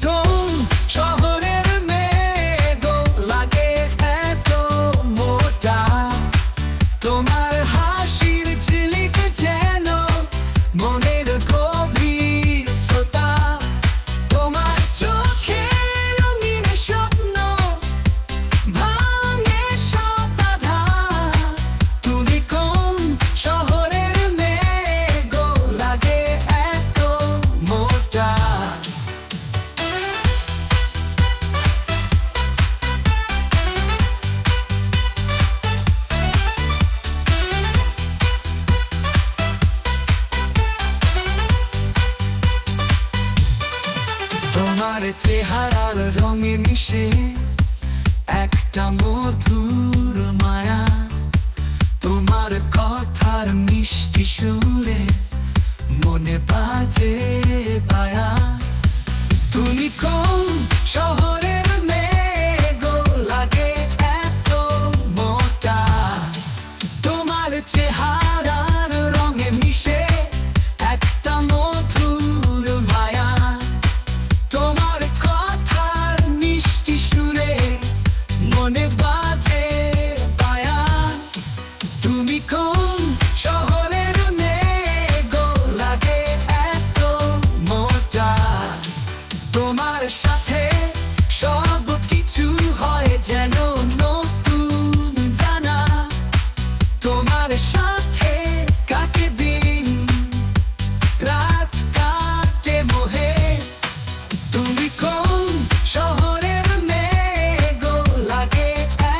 কোন শহরের মেয়ে গো, লাগে এত মোটা? তোমার হাসির ঝিলিক যেন মনের গভীর শ্রোতা। তোমার চোখে রঙিন স্বপ্ন ভাঙে সব বাধা। তুমি কোন শহরের মেয়ে গো, লাগে এত মোটা? তোমার চেহারার রঙে মিশে একটা মধুর মায়া। তোমার কথার মিষ্টি সুরে মনে বাজে পায়া। তুমি কোন শহরের মেয়ে গো, লাগে এত মোটা? তোমার চেহারার রঙে মিশে একটা মধুর মায়া। তোমার কথার মিষ্টি সুরে মনে বাজে পায়া। তুমি কোন শহরের মেয়ে গো, লাগে এত মোটা? তোমার সাথে সব কিছু হয় যেন নতুন জানা। তোমার সাথে কাটে দিন, রাত কাটে মোহে। তুমি কোন শহরের মেয়ে গো, লাগে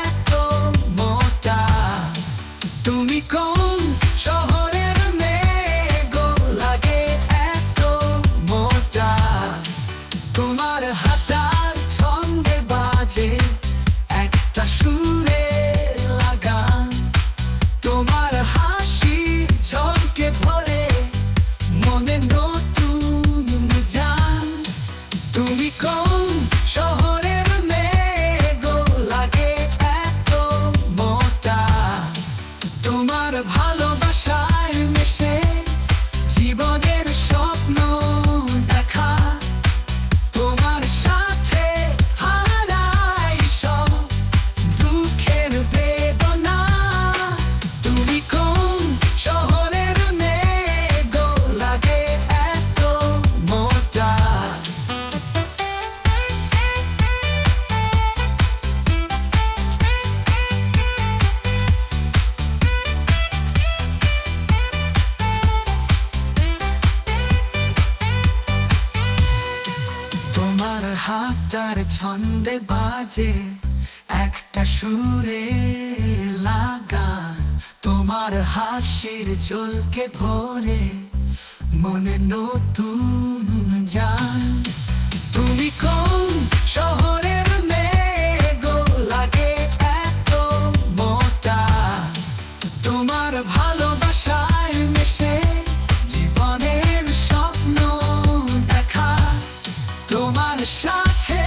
এত মোটা? তুমি কোন শহরের মেয়ে গো, লাগে এত মোটা? তোমার হাতার ছন্দে বাজে একটা সুরের লাগান। তোমার হাসি ঝলকে ভরে মনে নতুন জান। তুমি কোন শহরের মেয়ে গো, লাগে এত মোটা? তোমার ভালোবাসায় মিশে জীবনের স্বপ্ন দেখা। তোমার সাথে হারাই সব দুঃখের বেদনা। তুমি কোন শহরের মেয়ে গো, লাগে এত মোটা? তোমার হাতটার ছন্দে বাজে একটা সুরে লাগান। তোমার হাসির ঝলকে ভরে মনে নতুন জান। তুমি কোন শহরের মেয়ে গো, লাগে এত মোটা? তোমার ভালোবাসায় মিশে জীবনের স্বপ্ন দেখা। তোমার সাথে